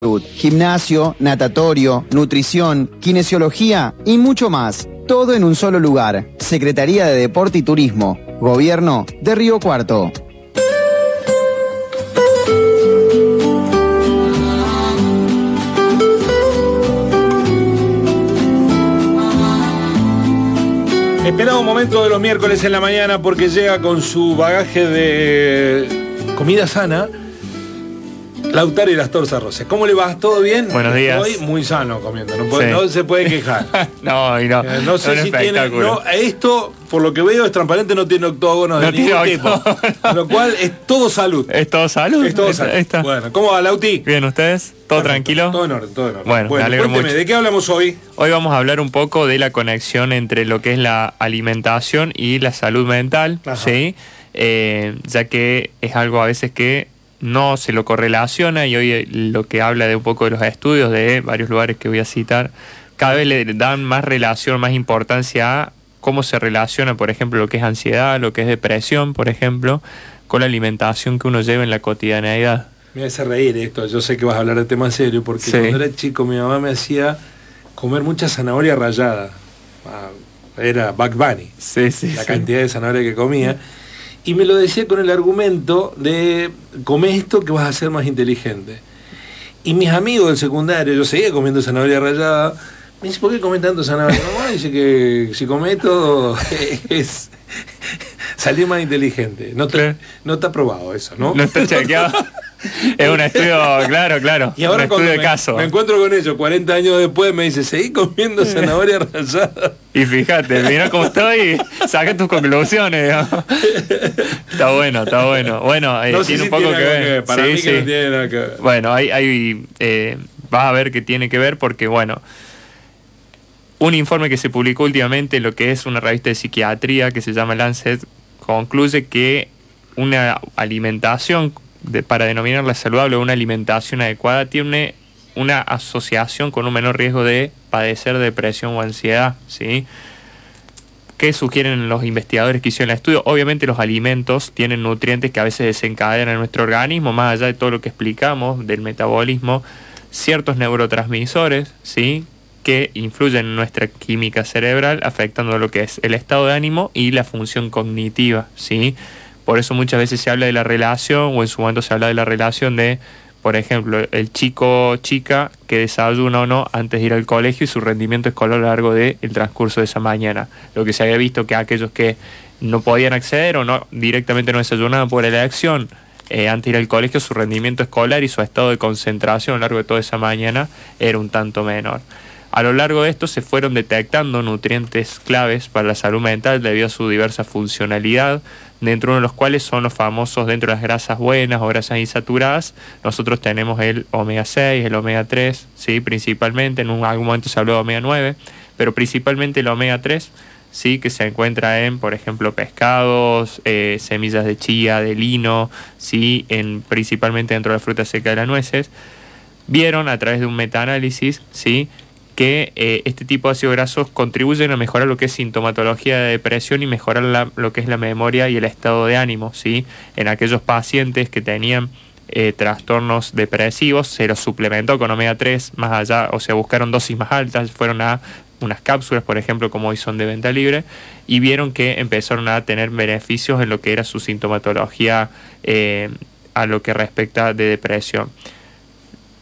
Gimnasio, natatorio, nutrición, kinesiología y mucho más. Todo en un solo lugar. Secretaría de Deporte y Turismo. Gobierno de Río Cuarto. Esperado momento de los miércoles en la mañana porque llega con su bagaje de comida sana Lautaro Irastorza Rosas. ¿Cómo le va? ¿Todo bien? Buenos días. Hoy muy sano comiendo, no se puede quejar. No sé si tiene. No, esto, por lo que veo, es transparente, no tiene octógonos de ningún tipo. Lo cual es todo salud. ¿Es todo salud? Es todo salud. Bueno, ¿cómo va, Lauti? Bien, ¿ustedes? ¿Todo tranquilo? Todo en orden, todo en orden. Bueno, me alegro cuénteme, mucho. ¿de qué hablamos hoy? Hoy vamos a hablar un poco de la conexión entre lo que es la alimentación y la salud mental, ¿sí? Ya que es algo a veces que no se lo correlaciona, y hoy lo que habla de un poco de los estudios de varios lugares que voy a citar, cada vez le dan más relación, más importancia a cómo se relaciona, por ejemplo, lo que es ansiedad, lo que es depresión, por ejemplo, con la alimentación que uno lleva en la cotidianeidad. Me hace reír esto, yo sé que vas a hablar de temas serios, porque cuando era chico mi mamá me hacía comer mucha zanahoria rallada. Era Bugs Bunny, la cantidad de zanahoria que comía. Y me lo decía con el argumento de come esto que vas a ser más inteligente. Y mis amigos del secundario, yo seguía comiendo zanahoria rallada, me dice, ¿por qué comes tanto zanahoria? Mamá dice que si come todo es salir más inteligente. No está probado eso, ¿no? No está chequeado. Es un estudio, claro. Y ahora un estudio de caso. Me encuentro con ellos 40 años después, me dice, seguí comiendo zanahoria rallada. Y fíjate, mira cómo estoy y saca tus conclusiones, digamos. Está bueno. Bueno, no tiene un si poco tiene que ver. Para mí que no tiene nada que ver. Bueno, vas a ver que tiene que ver porque, bueno, un informe que se publicó últimamente en lo que es una revista de psiquiatría que se llama Lancet concluye que una alimentación, para denominarla saludable, una alimentación adecuada, tiene una asociación con un menor riesgo de padecer depresión o ansiedad, ¿sí? ¿Qué sugieren los investigadores que hicieron el estudio? Obviamente los alimentos tienen nutrientes que a veces desencadenan en nuestro organismo, más allá de todo lo que explicamos del metabolismo, ciertos neurotransmisores, ¿sí?, que influyen en nuestra química cerebral, afectando lo que es el estado de ánimo y la función cognitiva, ¿sí? Por eso muchas veces se habla de la relación, o en su momento se habla de la relación de, por ejemplo, el chico o chica que desayuna o no antes de ir al colegio y su rendimiento escolar a lo largo del transcurso de esa mañana. Lo que se había visto que aquellos que no podían acceder o no directamente no desayunaban por elección antes de ir al colegio, su rendimiento escolar y su estado de concentración a lo largo de toda esa mañana era un tanto menor. A lo largo de esto se fueron detectando nutrientes claves para la salud mental debido a su diversa funcionalidad, dentro de los cuales son los famosos, dentro de las grasas buenas o grasas insaturadas, nosotros tenemos el omega 6, el omega 3, ¿sí? Principalmente, en algún momento se habló de omega 9, pero principalmente el omega 3, ¿sí? Que se encuentra en, por ejemplo, pescados, semillas de chía, de lino, ¿sí? Principalmente dentro de la fruta seca de las nueces. Vieron a través de un metaanálisis, ¿sí?, que este tipo de ácidos grasos contribuyen a mejorar lo que es sintomatología de depresión y mejorar lo que es la memoria y el estado de ánimo, ¿sí? En aquellos pacientes que tenían trastornos depresivos, se los suplementó con omega 3 más allá, o sea, buscaron dosis más altas, fueron a unas cápsulas, por ejemplo, como hoy son de venta libre, y vieron que empezaron a tener beneficios en lo que era su sintomatología a lo que respecta de depresión.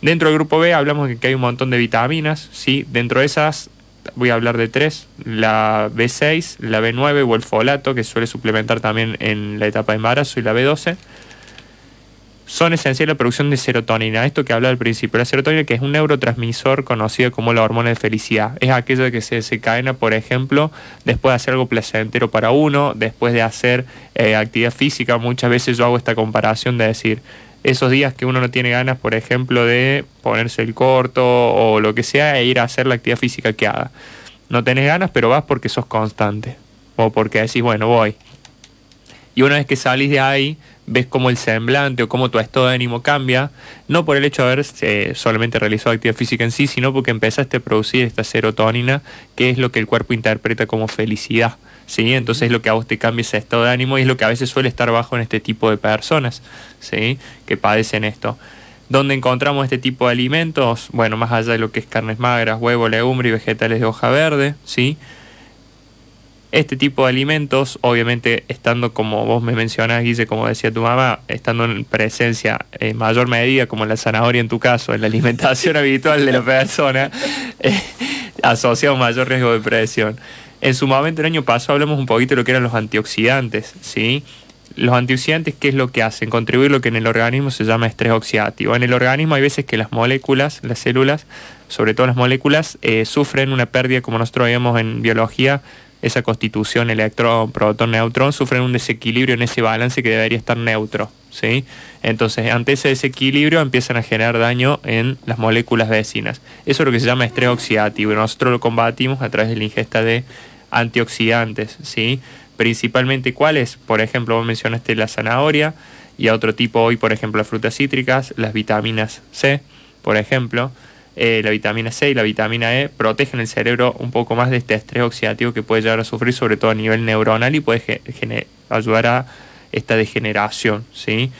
Dentro del grupo B hablamos de que hay un montón de vitaminas, ¿sí? Dentro de esas voy a hablar de 3, la B6, la B9 o el folato, que suele suplementar también en la etapa de embarazo, y la B12. Son esenciales la producción de serotonina. Esto que habla al principio, la serotonina, que es un neurotransmisor conocido como la hormona de felicidad. Es aquello que se desencadena, por ejemplo, después de hacer algo placentero para uno, después de hacer actividad física. Muchas veces yo hago esta comparación de decir, esos días que uno no tiene ganas, por ejemplo, de ponerse el corto o lo que sea e ir a hacer la actividad física que haga. No tenés ganas, pero vas porque sos constante. O porque decís, bueno, voy. Y una vez que salís de ahí, ves cómo el semblante o cómo tu estado de ánimo cambia, no por el hecho de haber solamente realizado actividad física en sí, sino porque empezaste a producir esta serotonina, que es lo que el cuerpo interpreta como felicidad, ¿sí? Entonces es lo que a vos te cambia ese estado de ánimo y es lo que a veces suele estar bajo en este tipo de personas, ¿sí?, que padecen esto. ¿Dónde encontramos este tipo de alimentos? Bueno, más allá de lo que es carnes magras, huevo, legumbre y vegetales de hoja verde, ¿sí? Este tipo de alimentos, obviamente, estando, como vos me mencionás, Guille, como decía tu mamá, estando en presencia en mayor medida, como la zanahoria en tu caso, en la alimentación habitual de la persona, asocia un mayor riesgo de depresión. En su momento, el año pasado, hablamos un poquito de lo que eran los antioxidantes, ¿sí? Los antioxidantes, ¿qué es lo que hacen? Contribuir lo que en el organismo se llama estrés oxidativo. En el organismo hay veces que las moléculas, las células, sobre todo las moléculas, sufren una pérdida, como nosotros vemos en biología, esa constitución electrón, protón, neutrón, sufren un desequilibrio en ese balance que debería estar neutro, ¿sí? Entonces, ante ese desequilibrio empiezan a generar daño en las moléculas vecinas. Eso es lo que se llama estrés oxidativo y nosotros lo combatimos a través de la ingesta de antioxidantes, ¿sí? Principalmente, ¿cuáles? Por ejemplo, vos mencionaste la zanahoria y a otro tipo hoy, por ejemplo, las frutas cítricas, las vitaminas C, por ejemplo. La vitamina C y la vitamina E protegen el cerebro un poco más de este estrés oxidativo que puede llegar a sufrir, sobre todo a nivel neuronal, y puede ayudar a esta degeneración, ¿sí?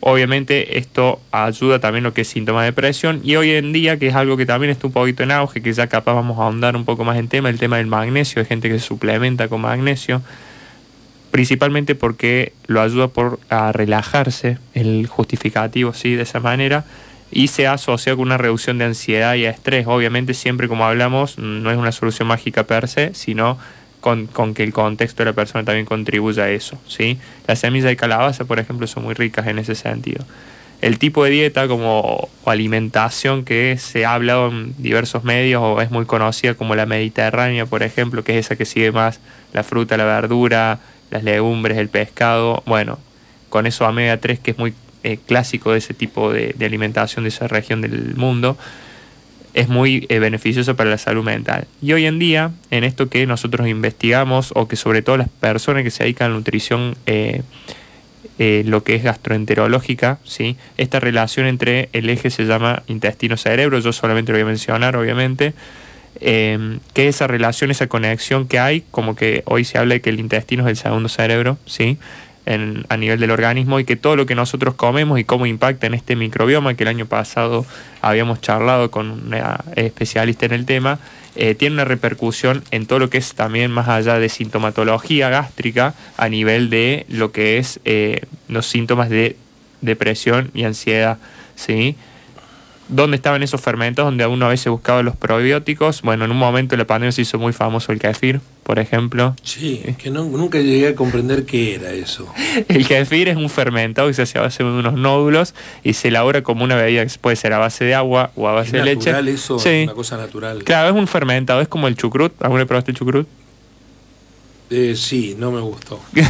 Obviamente esto ayuda también lo que es síntomas de depresión, y hoy en día, que es algo que también está un poquito en auge, que ya capaz vamos a ahondar un poco más en el tema del magnesio. Hay gente que se suplementa con magnesio, principalmente porque lo ayuda a relajarse, el justificativo, ¿sí? De esa manera, y se asocia con una reducción de ansiedad y estrés. Obviamente siempre, como hablamos, no es una solución mágica per se, sino con que el contexto de la persona también contribuya a eso, ¿sí? Las semillas de calabaza, por ejemplo, son muy ricas en ese sentido. El tipo de dieta o alimentación que se ha hablado en diversos medios o es muy conocida como la mediterránea, por ejemplo, que es esa que sigue más la fruta, la verdura, las legumbres, el pescado, bueno, con eso omega 3 que es muy clásico de ese tipo de alimentación de esa región del mundo, es muy beneficioso para la salud mental. Y hoy en día, en esto que nosotros investigamos, o que sobre todo las personas que se dedican a la nutrición, lo que es gastroenterológica, ¿sí? Esta relación entre el eje se llama intestino-cerebro, yo solamente lo voy a mencionar, obviamente, que esa relación, esa conexión que hay, como que hoy se habla de que el intestino es el segundo cerebro, ¿sí? A nivel del organismo, y que todo lo que nosotros comemos y cómo impacta en este microbioma, que el año pasado habíamos charlado con una especialista en el tema, tiene una repercusión en todo lo que es también más allá de sintomatología gástrica, a nivel de lo que es los síntomas de depresión y ansiedad, ¿sí? ¿Dónde estaban esos fermentos donde uno a veces buscaba los probióticos? Bueno, en un momento de la pandemia se hizo muy famoso el kefir, por ejemplo. Sí, que nunca llegué a comprender qué era eso. El kefir es un fermentado que se hace a base de unos nódulos y se elabora como una bebida que puede ser a base de agua o a base de leche. ¿Es natural eso? Sí. Una cosa natural. Claro, es un fermentado, es como el chucrut. ¿Alguna vez probaste el chucrut? Sí, no me gustó. No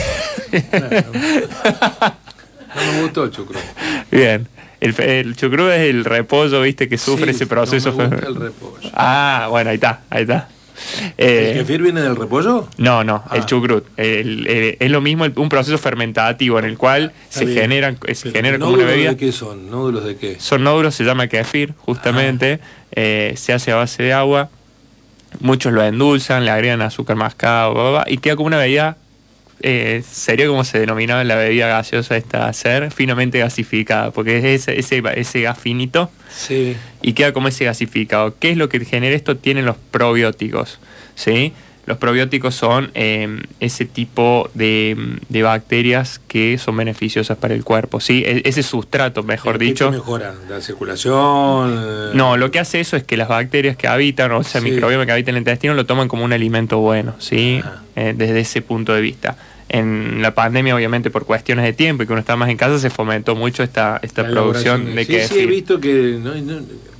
me gustó el chucrut. Bien. El chucrut es el repollo, ¿viste? Que sufre ese proceso. No me gusta el repollo. Ah, bueno, ahí está. ¿El kefir viene del repollo? No, el chucrut. Es lo mismo, un proceso fermentativo en el cual se genera como una bebida. ¿De qué son? ¿Nódulos de qué? Son nódulos, se llama kefir, justamente. Se hace a base de agua. Muchos lo endulzan, le agregan azúcar mascabo, y queda como una bebida. Sería como se denominaba la bebida gaseosa esta a ser, finamente gasificada, porque es ese gas finito, sí, y queda como ese gasificado. ¿Qué es lo que genera esto? Tienen los probióticos, ¿sí? Los probióticos son ese tipo de bacterias que son beneficiosas para el cuerpo, ¿sí? Ese sustrato, mejor dicho. ¿Qué mejora? ¿La circulación? No, lo que hace eso es que las bacterias que habitan, o sea, microbioma que habita en el intestino, lo toman como un alimento bueno, ¿sí? Desde ese punto de vista. En la pandemia, obviamente, por cuestiones de tiempo y que uno está más en casa, se fomentó mucho esta producción de kefir. Sí, he visto que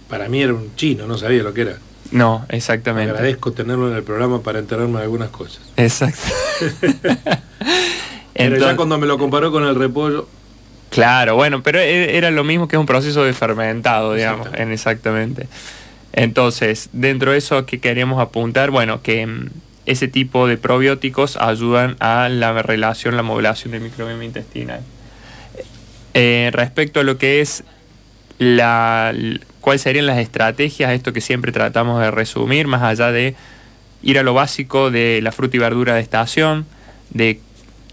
para mí era un chino, no sabía lo que era. No, exactamente. Agradezco tenerlo en el programa para enterarme de algunas cosas. Exacto. Pero ya cuando me lo comparó con el repollo... Claro, bueno, pero era lo mismo que es un proceso de fermentado, digamos, exactamente. Entonces, dentro de eso que queríamos apuntar, bueno, que ese tipo de probióticos ayudan a la relación, la modulación del microbioma intestinal. Respecto a lo que es cuáles serían las estrategias, esto que siempre tratamos de resumir, más allá de ir a lo básico de la fruta y verdura de estación, de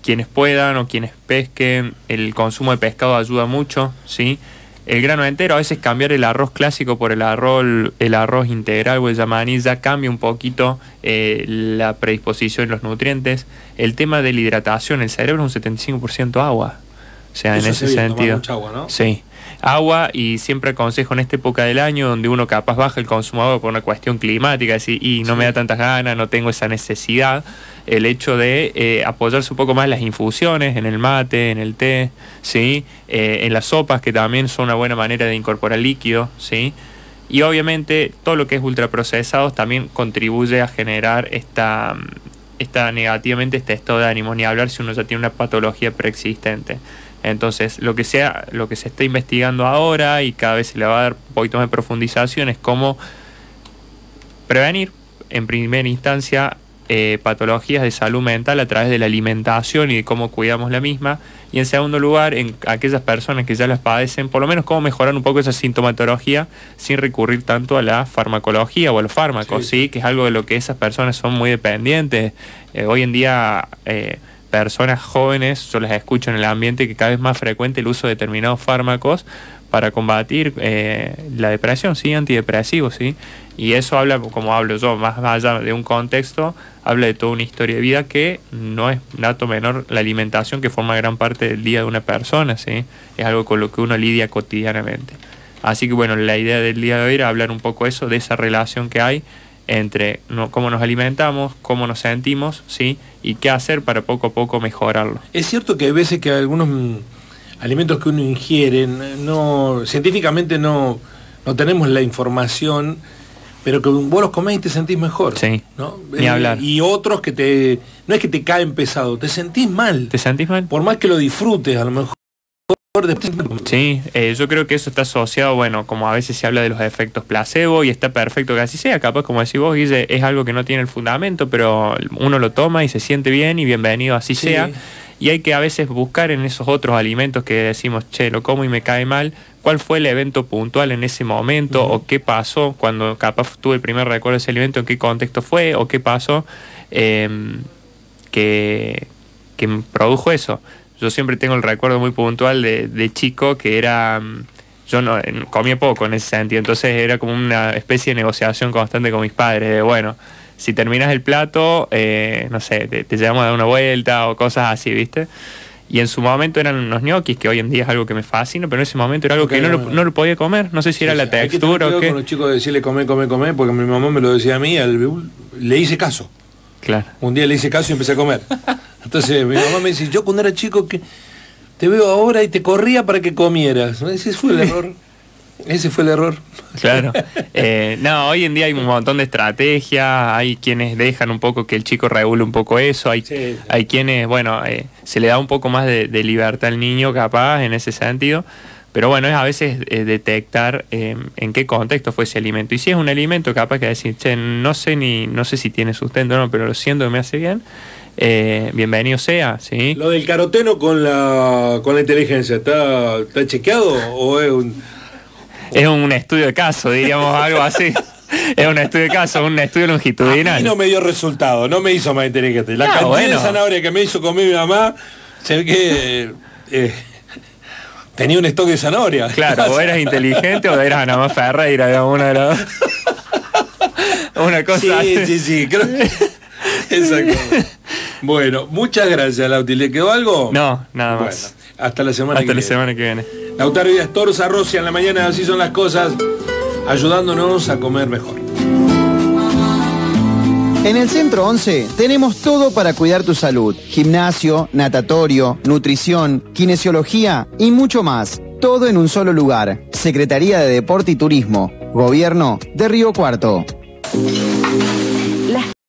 quienes puedan o quienes pesquen, el consumo de pescado ayuda mucho, ¿sí? el grano entero, a veces cambiar el arroz clásico por el arroz integral o el yamaní ya cambia un poquito la predisposición de los nutrientes. El tema de la hidratación, el cerebro es un 75% agua. O sea, eso en ese sentido. Mucha agua, ¿no? Sí. Agua, y siempre aconsejo en esta época del año donde uno capaz baja el consumo de agua por una cuestión climática, así, y no me da tantas ganas, no tengo esa necesidad, el hecho de apoyarse un poco más en las infusiones, en el mate, en el té, ¿sí? En las sopas, que también son una buena manera de incorporar líquido, ¿sí? Y obviamente todo lo que es ultraprocesados también contribuye a generar negativamente este estado de ánimo, ni hablar si uno ya tiene una patología preexistente. Entonces, lo que se está investigando ahora, y cada vez se le va a dar un poquito más de profundización, es cómo prevenir, en primera instancia, patologías de salud mental a través de la alimentación y de cómo cuidamos la misma, y en segundo lugar, en aquellas personas que ya las padecen, por lo menos cómo mejorar un poco esa sintomatología sin recurrir tanto a la farmacología o a los fármacos, ¿sí? Que es algo de lo que esas personas son muy dependientes. Hoy en día, personas jóvenes, yo las escucho en el ambiente, que cada vez más frecuente el uso de determinados fármacos para combatir la depresión, ¿sí? Antidepresivos, ¿sí? Y eso habla, como hablo yo, más allá de un contexto, habla de toda una historia de vida que no es dato menor la alimentación, que forma gran parte del día de una persona, ¿sí? Es algo con lo que uno lidia cotidianamente. Así que bueno, la idea del día de hoy era hablar un poco eso, de esa relación que hay entre cómo nos alimentamos, cómo nos sentimos, ¿sí? Y qué hacer para poco a poco mejorarlo. Es cierto que hay veces que algunos alimentos que uno ingiere, científicamente no tenemos la información, pero que vos los comés y te sentís mejor. Sí, ¿no? Ni hablar. Y otros que no es que te caen pesado, te sentís mal. ¿Te sentís mal? Por más que lo disfrutes, a lo mejor. Sí, yo creo que eso está asociado, bueno, como a veces se habla de los efectos placebo, y está perfecto que así sea, capaz como decís vos, Guille, es algo que no tiene el fundamento, pero uno lo toma y se siente bien, y bienvenido así sea, y hay que a veces buscar en esos otros alimentos que decimos, che, lo como y me cae mal, cuál fue el evento puntual en ese momento, o qué pasó cuando capaz tuve el primer recuerdo de ese alimento, en qué contexto fue, o qué pasó que me produjo eso. Yo siempre tengo el recuerdo muy puntual de chico, que era, yo no comía poco en ese sentido, entonces era como una especie de negociación constante con mis padres, de bueno, si terminas el plato, no sé, te llevamos a dar una vuelta o cosas así, ¿viste? Y en su momento eran unos ñoquis, que hoy en día es algo que me fascina, pero en ese momento era algo que no lo podía comer, no sé si era la textura o qué. Con los chicos de decirle comer, porque mi mamá me lo decía a mí, le hice caso. Claro. Un día le hice caso y empecé a comer. Entonces mi mamá me dice, yo cuando era chico que te veo ahora y te corría para que comieras. Ese fue el error. Ese fue el error. Claro. No, hoy en día hay un montón de estrategias, hay quienes dejan un poco que el chico regule un poco eso, hay quienes, bueno, se le da un poco más de libertad al niño capaz en ese sentido, pero bueno, es a veces detectar en qué contexto fue ese alimento, y si es un alimento capaz que decir, che, no sé si tiene sustento o no, pero lo siento que me hace bien, bienvenido sea, ¿sí? Lo del caroteno con la inteligencia, ¿está chequeado o es un...? Es un estudio de caso, diríamos, algo así. Es un estudio de caso, un estudio longitudinal. A mí no me dio resultado, no me hizo más inteligente. La cantidad de zanahoria que me hizo comer mi mamá, se ve que tenía un stock de zanahoria. Claro, o eras inteligente o eras Ana Más Ferreira, digamos, una de las dos. Una cosa así. Sí, creo que... Exacto. Bueno, muchas gracias, Lauti. ¿Le quedó algo? No, nada más. Bueno, hasta la semana que viene. Lautaro Díaz Torza, Rossi en la mañana, así son las cosas, ayudándonos a comer mejor. En el Centro 11 tenemos todo para cuidar tu salud. Gimnasio, natatorio, nutrición, kinesiología y mucho más. Todo en un solo lugar. Secretaría de Deporte y Turismo. Gobierno de Río Cuarto.